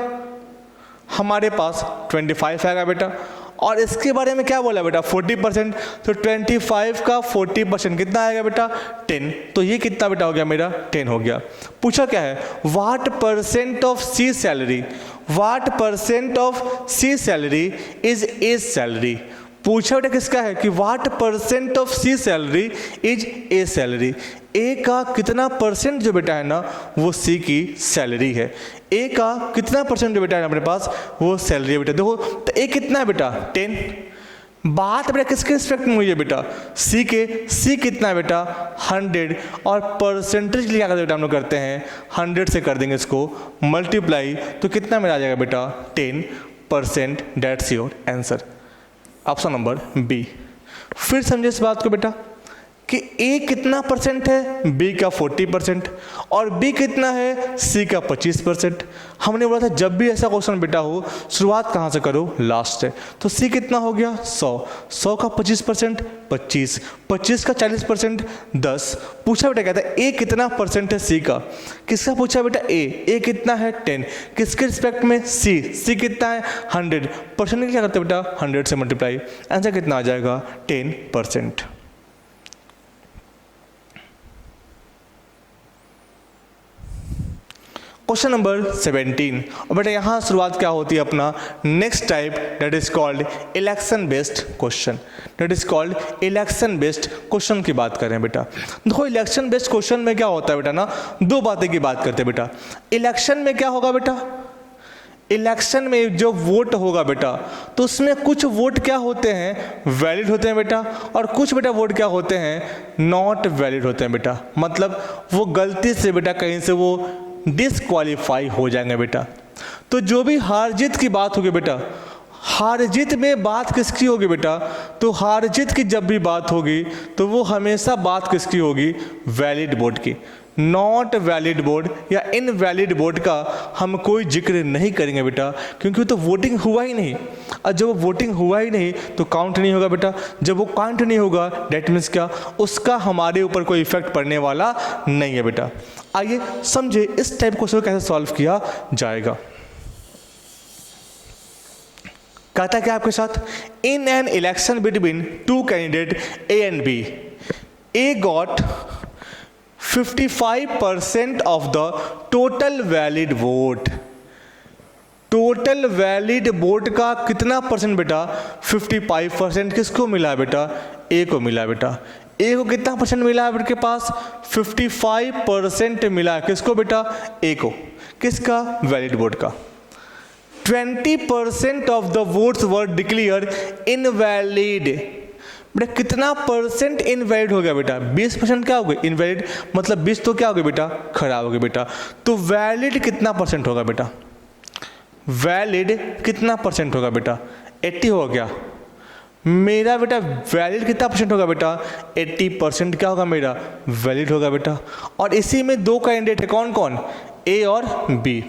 हमारे पास 25 आएगा बेटा, और इसके बारे में क्या बोला बेटा 40%, तो 25 का 40% कितना आएगा बेटा 10, तो ये कितना बेटा हो गया मेरा 10 हो गया। पूछा क्या है what percent of C salary, what percent of C salary is A salary. पूछा बेटा किसका है कि what percent of C salary is A salary, A का कितना परसेंट जो बेटा है ना वो सी की सैलरी है, ए का कितना परसेंट जो बेटा है अपने पास वो सैलरी है बेटा। देखो तो ए कितना है बेटा 10, बात बेटा किसके रिस्पेक्ट में हुई है बेटा सी के, सी कितना है बेटा 100, और परसेंटेज लिया करते बेटा हम लोग करते हैं 100 से कर देंगे इसको मल्टीप्लाई, तो कितना मेरा आ जाएगा बेटा 10%, that's your answer, option number B. फिर समझे इस बात को बेटा कि ए कितना परसेंट है बी का 40%, और बी कितना है सी का 25%। हमने बोला था जब भी ऐसा क्वेश्चन बेटा हो शुरुआत कहाँ से करो लास्ट से, तो सी कितना हो गया 100, 100 का 25% 25, 25 का 40% 10। पूछा बेटा कहता है ए कितना परसेंट है सी का, किसका पूछा बेटा ए कितना है 10, किसके रिस्पेक्ट में सी कितना है 100, परसेंट क्या करते बेटा 100 से मल्टीप्लाई, आंसर कितना आ जाएगा 10%। क्वेश्चन नंबर 17, और बेटा यहाँ शुरुआत क्या होती है अपना next type, that is called election based question, that is called election based question की बात करें बेटा। देखो इलेक्शन बेस्ड क्वेश्चन में क्या होता है बेटा ना, दो बातें की बात करते हैं बेटा। इलेक्शन में क्या होगा बेटा, इलेक्शन में जो वोट होगा बेटा तो उसमें कुछ वोट क्या होते हैं वैलिड होते हैं बेटा, और कुछ बेटा वोट क्या होते हैं नॉट वैलिड होते हैं बेटा, मतलब वो गलती से बेटा कहीं से वो डिसक्वालीफाई हो जाएंगे बेटा। तो जो भी हार जीत की बात होगी बेटा, हार जीत में बात किसकी होगी बेटा, तो हार जीत की जब भी बात होगी तो वो हमेशा बात किसकी होगी वैलिड वोट की। नॉट वैलिड वोट या इनवैलिड वोट का हम कोई जिक्र नहीं करेंगे बेटा, क्योंकि तो वोटिंग हुआ ही नहीं, और जब वो वोटिंग हुआ ही नहीं तो काउंट नहीं होगा बेटा, जब वो काउंट नहीं होगा डेट मीन्स क्या उसका हमारे ऊपर कोई इफेक्ट पड़ने वाला नहीं है बेटा। आइए समझे इस टाइप क्वेश्चन को कैसे सॉल्व किया जाएगा। कहता क्या आपके साथ, in an election between two candidate A and B, A got 55% of the total valid vote total valid vote का कितना परसेंट बेटा? 55% किसको मिला है बेटा? ए को मिला है बेटा। ए को कितना परसेंट मिला है आपके पास? 55% मिला है। किसको बेटा? ए को। किसका? वैलिड वोट का। 20% of the votes were declare invalid. बेटा कितना परसेंट इनवैलिड हो गया बेटा? 20% क्या हो गया? इनवैलिड मतलब 20 तो क्या हो गया बेटा? खराब हो गया बेटा। तो वैलिड कितना परसेंट होगा बेटा? वैलिड कितना परसेंट होगा बेटा? 80 हो गया मेरा बेटा। वैलिड कितना परसेंट होगा बेटा? 80% क्या होगा मेरा? वैलिड होगा बेटा। और इसी में दो कैंडिडेट है, कौन कौन? ए और बी।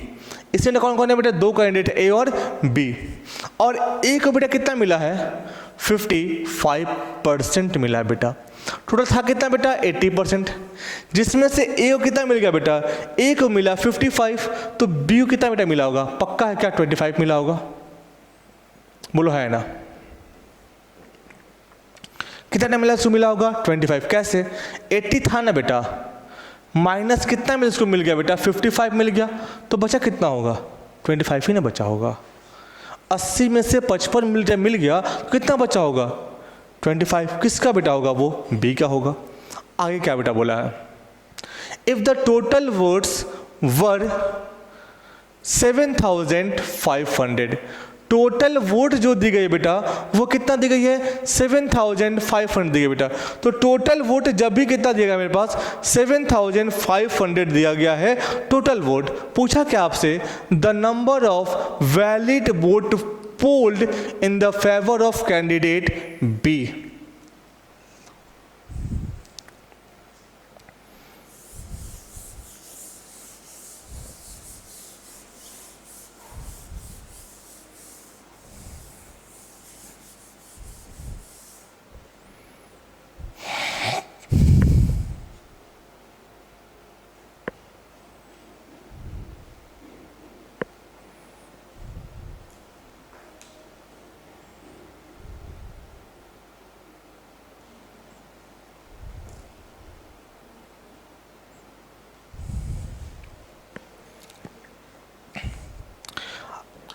इसमें कौन कौन है बेटा? दो कैंडिडेट, ए और बी। और ए को बेटा कितना मिला है? 55% मिला है बेटा। टोटल था कितना बेटा? 80%। जिसमें से ए को कितना मिल गया बेटा? ए को मिला 55, तो बी को कितना बेटा मिला होगा? पक्का है क्या? 25 मिला होगा। बोलो है ना? कितना मिला? इसको मिला होगा 25। कैसे? 80 था ना बेटा, माइनस कितना मिल इसको मिल गया बेटा? 55 मिल गया, तो बचा कितना होगा? 25 ही ना बचा होगा। 80 में से 55 मिल गया तो कितना बचा होगा? 25। किसका बेटा होगा वो? बी का होगा। आगे क्या बेटा बोला है? If the total votes were 7500, total vote जो दी गई बेटा वो कितना दी गई है? 7500 दी गई बेटा। तो टोटल वोट जब भी कितना दिया गया मेरे पास? 7500 दिया गया है टोटल वोट। पूछा क्या आपसे? The number of valid vote polled in the favour of candidate B.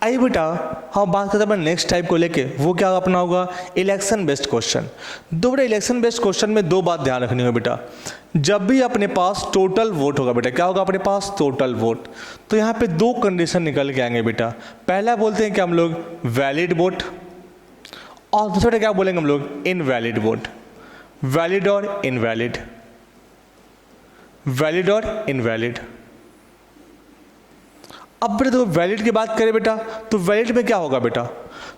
आइए बेटा हम बात करते हैं नेक्स्ट टाइप को लेके। वो क्या अपना होगा? Election based question. दो बेटा इलेक्शन बेस्ड क्वेश्चन में दो बात ध्यान रखनी है बेटा। जब भी अपने पास टोटल वोट होगा बेटा, क्या होगा अपने पास? Total vote. तो यहाँ पे दो कंडीशन निकल के आएंगे बेटा। पहला बोलते हैं कि हम लोग वैलिड वोट, और दूसरा क्या बोलेंगे हम लोग? Invalid vote. वैलिड और इनवैलिड, वैलिड और इनवैलिड। अब बेटा तो वैलिड की बात करें बेटा, तो वैलिड में क्या होगा बेटा?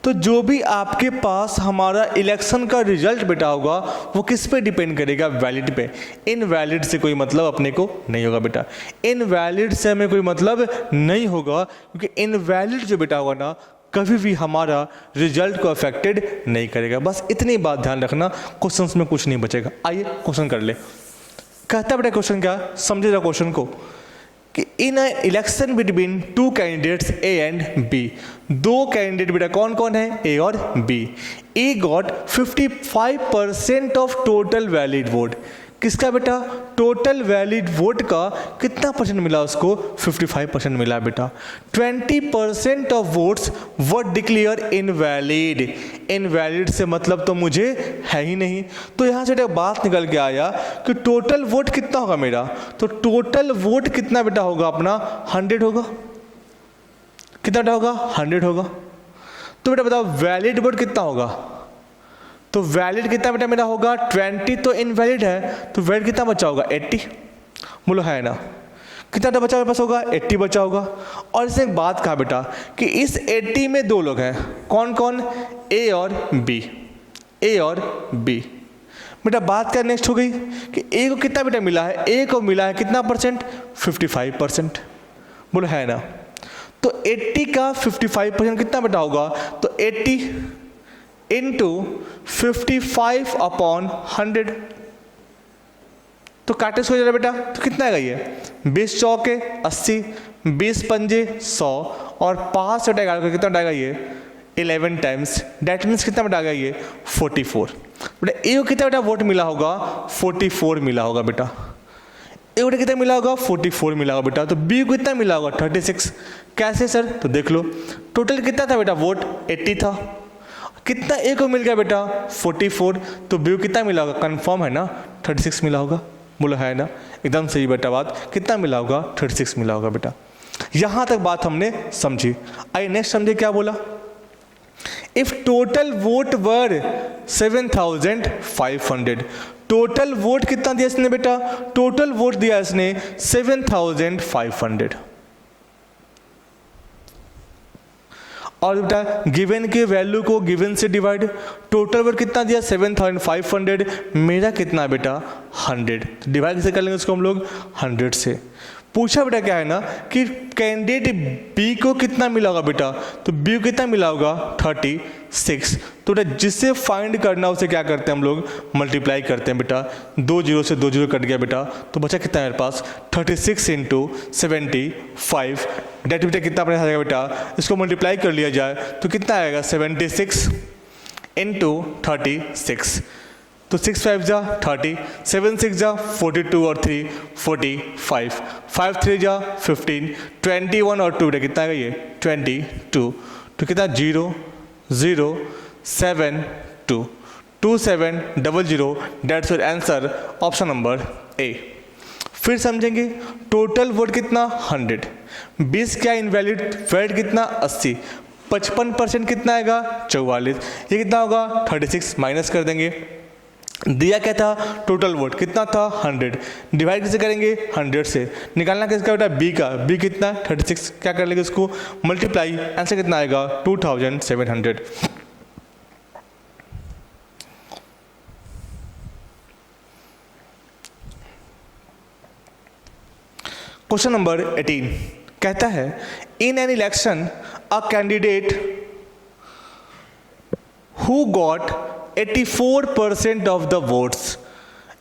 तो जो भी आपके पास हमारा इलेक्शन का रिजल्ट बेटा होगा वो किस पे डिपेंड करेगा? वैलिड पे। इनवैलिड से कोई मतलब अपने को नहीं होगा बेटा। इनवैलिड से हमें कोई मतलब नहीं होगा, क्योंकि इनवैलिड जो बेटा होगा ना कभी भी हमारा रिजल्ट को अफेक्टेड नहीं करेगा। बस इतनी बात ध्यान रखना, क्वेश्चंस में कुछ नहीं बचेगा। आइए क्वेश्चन कर ले। कहता बेटा क्वेश्चन क्या? समझे जरा क्वेश्चन को कि in election between two candidates A and B, दो कैंडिडेट बेटा कौन कौन है? ए और B. A got 55% of total valid vote. किसका बेटा? टोटल वैलिड वोट का कितना परसेंट मिला उसको? 55% मिला बेटा। 20% of votes were declare invalid. Invalid से मतलब तो मुझे है ही नहीं। तो यहाँ से एक बात निकल के आया कि टोटल वोट कितना होगा मेरा? तो टोटल वोट कितना बेटा होगा अपना? 100 होगा। कितना बेटा होगा? 100 होगा। तो बेटा बताओ वैलिड वोट कितना होगा? तो वैलिड कितना बेटा मेरा होगा? 20 तो इनवैलिड है, तो वैलिड कितना बचा होगा? 80। बोलो है ना? कितना बचा मेरे पास होगा? 80 बचा होगा। और इसने एक बात कहा बेटा कि इस 80 में दो लोग हैं, कौन कौन? ए और बी। ए और बी। बेटा बात क्या नेक्स्ट हो गई कि ए को कितना बेटा मिला है? ए को मिला है कितना परसेंट? 55%। बोलो है ना? तो 80 का 55% कितना बेटा होगा? तो 80 इंटू 55 अपॉन 100। तो काटे सो जा रहा बेटा, तो कितना आएगा ये? 20 चौके 80, 20 पंजे 100 और 5 से हटाएगा कितना आएगा ये? 11 टाइम्स। डेट मीन्स कितना बेटा आ गया ये? 44। बेटा ए को कितना बेटा वोट मिला होगा? 44 मिला होगा बेटा। ए बेटा कितना मिला होगा 44 मिला होगा बेटा। तो बी को कितना मिला होगा 36। कैसे सर? तो देख लो टोटल कितना था बेटा वोट 80 था, कितना ए को मिल गया बेटा 44, तो बी को कितना मिला होगा? कंफर्म है ना 36 मिला होगा। बोला है ना, एकदम सही बेटा बात। कितना मिला होगा? 36 मिला होगा बेटा। यहाँ तक बात हमने समझी। आइए नेक्स्ट समझे क्या बोला। If total vote were 7500, total vote कितना दिया इसने बेटा? टोटल वोट दिया इसने 7500। और बेटा गिवन के वैल्यू को गिवन से डिवाइड, टोटल वोट कितना दिया 7500, मेरा कितना बेटा 100, डिवाइड कैसे कर लेंगे उसको हम लोग 100 से। पूछा बेटा क्या है ना कि कैंडिडेट बी को कितना मिला होगा बेटा? तो बी को कितना मिला होगा 36। तो बेटा जिससे फाइंड करना उसे क्या करते हैं हम लोग? मल्टीप्लाई करते हैं बेटा। 2 0 से 2 0 कट गया बेटा, तो बचा कितना है मेरे पास? 36 इंटू 75। डेट बेटा कितना अपने आ जाएगा बेटा? इसको मल्टीप्लाई कर लिया जाए तो कितना आएगा? 76 इंटू 36। तो 6 5 जा 30, 7 6 जा 42 और 3 45, 5 3 जा 15, 21 और 2 कितना है ये 22। तो कितना 0 0 7 2 2 7 0 0, that's your answer option number A. फिर समझेंगे टोटल वोट कितना 100, 20 क्या इनवैलिड, वैलिड कितना 80, 55% कितना आएगा 44, ये कितना होगा 36, माइनस कर देंगे। दिया क्या था? टोटल वोट कितना था 100, डिवाइड कैसे करेंगे 100 से। निकालना किसका बेटा? बी का। बी कितना 36, क्या कर लेंगे उसको मल्टीप्लाई, आंसर कितना आएगा 2700। क्वेश्चन नंबर 18 कहता है इन an election a candidate who got 84% of the votes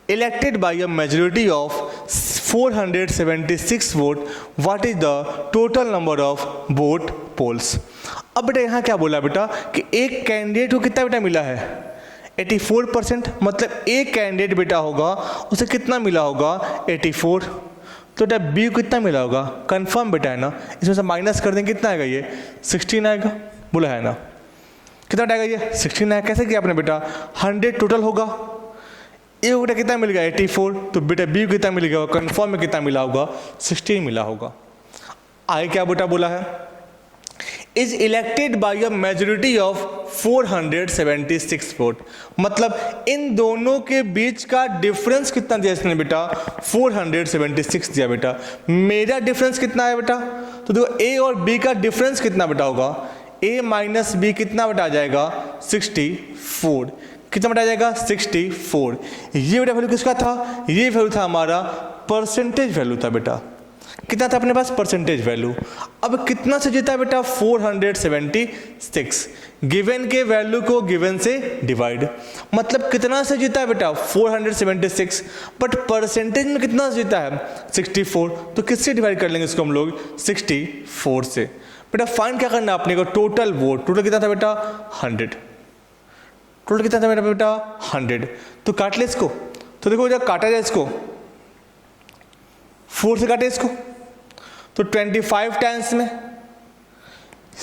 elected by a majority of 476 vote, what is the total number of vote polls? अब बेटा यहाँ क्या बोला बेटा कि एक कैंडिडेट को कितना बेटा मिला है 84%, मतलब एक कैंडिडेट बेटा होगा उसे कितना मिला होगा 84। तो बेटा बी को कितना मिला होगा? कंफर्म बेटा है ना, इसमें से माइनस कर देंगे कितना आएगा? ये 16 आएगा। बोला है ना, कितना आएगा ये 16 है। कैसे किया आपने बेटा? 100 टोटल होगा, ए बेटा कितना मिल गया 84, तो बेटा बी को कितना मिल गया? कंफर्म में कितना मिला होगा? 16 मिला होगा। आगे क्या बेटा बोला है? Is elected by a majority of 476 vote, मतलब इन दोनों के बीच का डिफरेंस कितना दिया इसने बेटा? 476 दिया बेटा। मेरा डिफरेंस कितना है बेटा? तो देखो ए और बी का डिफरेंस कितना बेटा होगा? a माइनस बी कितना बेटा आ जाएगा 64, कितना बेटा आ जाएगा 64। ये बेटा वैल्यू किसका था? ये वैल्यू था हमारा परसेंटेज वैल्यू था बेटा। कितना था अपने पास? Percentage value. अब कितना से जीता बेटा? 476। गिवन के वैल्यू को गिवन से डिवाइड, मतलब कितना से जीता है बेटा? 476, बट परसेंटेज में कितना से जीता है 64, तो किससे डिवाइड कर लेंगे इसको हम लोग? 64 से। बेटा फाइंड क्या करना आपने को? Total vote. टोटल कितना था बेटा? 100। टोटल कितना था बेटा? 100। तो काट ले इसको। तो देखो जब काटा जाए इसको 4 से काटे इसको तो 25 टाइम्स में,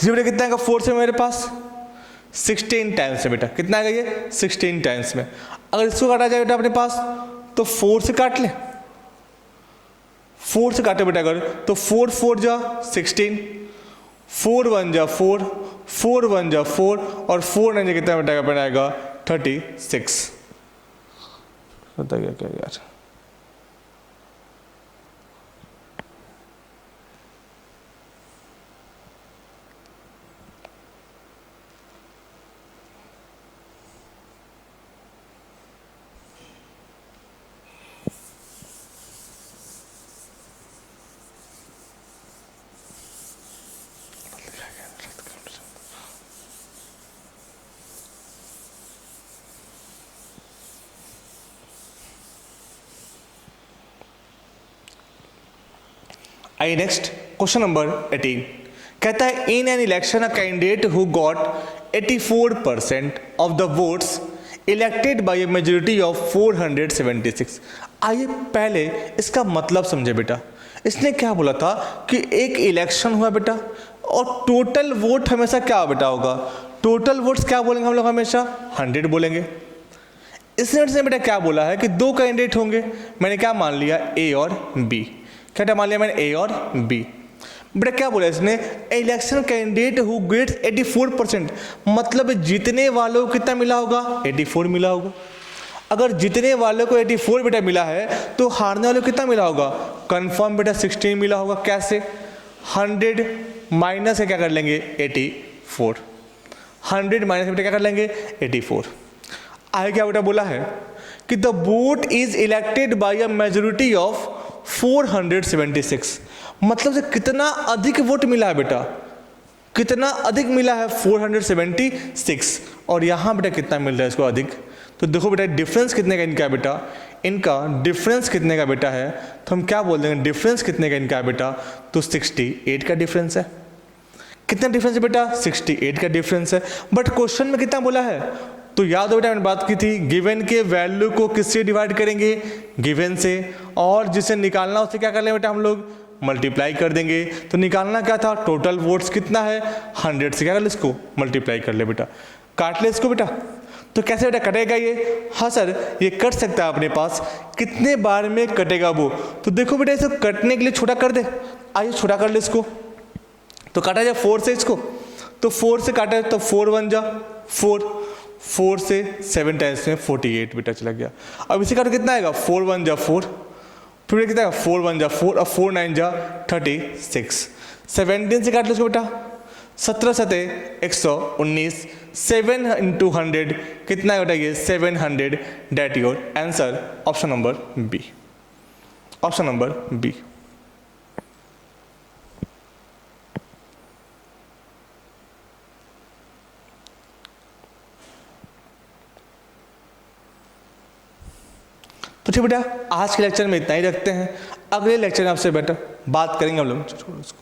ये बेटा कितना आएगा 4 से मेरे पास 16 टाइम्स में बेटा। कितना आएगा ये 16 टाइम्स में। अगर इसको काटा जाए बेटा अपने पास तो 4 से काट ले, 4 से काटे बेटा अगर, तो 4 4 जा 16, 4 1 जा 4, 4 1 जा 4 और 4 9 कितना बेटा बनाएगा 36। बताइए क्या यार? आइए नेक्स्ट क्वेश्चन नंबर 18 कहता है इन an election a candidate who got 84% of the votes elected by a majority of 476। आइए पहले इसका मतलब समझे बेटा। इसने क्या बोला था कि एक इलेक्शन हुआ बेटा और टोटल वोट हमेशा क्या बेटा होगा, टोटल वोट्स क्या बोलेंगे हम लोग हमेशा 100 बोलेंगे। इसने बेटा क्या बोला है कि दो कैंडिडेट होंगे, मैंने क्या मान लिया ए और बी, क्या मान लिया मैंने ए और बी। बेटा क्या बोला इसने, इलेक्शन कैंडिडेट हु गेट्स 84%, मतलब जीतने वालों को कितना मिला होगा 84 मिला होगा। अगर जीतने वालों को 84 बेटा मिला है तो हारने वालों को कितना मिला होगा, कंफर्म बेटा 16 मिला होगा। कैसे, 100 माइनस से क्या कर लेंगे 84, 100 माइनस बेटा क्या कर लेंगे 84। आगे क्या बेटा बोला है कि the vote is elected by a majority of 476, मतलब से कितना अधिक वोट मिला है बेटा, कितना अधिक मिला है 476, और यहाँ बेटा कितना मिल रहा है इसको अधिक। तो देखो बेटा डिफरेंस कितने का इनका है बेटा, इनका डिफरेंस कितने का बेटा है, तो हम क्या बोल देंगे डिफरेंस कितने का इनका है बेटा, तो 68 का डिफरेंस है। कितना डिफरेंस है बेटा, 68 का डिफरेंस है। बट क्वेश्चन में कितना बोला है, तो याद हो बेटा मैंने बात की थी, गिवन के वैल्यू को किससे डिवाइड करेंगे, गिवन से, और जिसे निकालना उससे क्या कर लेंगे बेटा हम लोग मल्टीप्लाई कर देंगे। तो निकालना क्या था, टोटल वोट्स कितना है 100 से क्या कर ले इसको मल्टीप्लाई कर ले बेटा, काट ले इसको बेटा। तो कैसे बेटा कटेगा ये, हाँ सर ये कट सकता है अपने पास, कितने बार में कटेगा वो, तो देखो बेटा इसे कटने के लिए छोटा कर दे, आइए छोटा कर ले इसको। तो काटा जाए 4 से इसको, तो 4 से काटा तो 4 1 जा 4, 4 से 7 टाइम्स में 48 बेटा चला गया। अब इसे काटो कितना आएगा 4 1 जा 4, फिर कितना आएगा 4 1 जा 4, और 4 9 जा 36, 17 से काट लो इसको बेटा, 17 सते 119, 7 into 100 कितना बेटा ये 700, that your answer option number B, option number B. तो ठीक बेटा आज के लेक्चर में इतना ही रखते हैं, अगले लेक्चर में आपसे बेटा बात करेंगे हम लोग। छोड़ो इसको।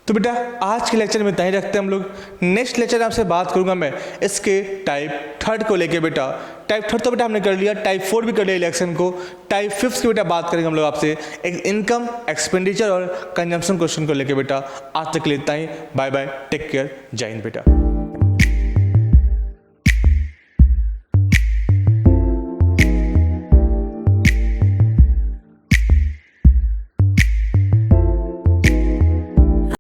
तो बेटा आज के लेक्चर में इतना ही रखते हैं हम लोग। नेक्स्ट लेक्चर आपसे बात करूंगा मैं इसके टाइप 3 को लेके बेटा। टाइप 3 तो बेटा हमने कर लिया, टाइप 4 भी कर लिया इलेक्शन को, टाइप 5 की बेटा बात करेंगे हम लोग आपसे एक इनकम एक्सपेंडिचर और कंजम्पशन क्वेश्चन को लेके बेटा। आज तक के लिए इतना ही, बाय बाय, टेक केयर, जय हिंद बेटा।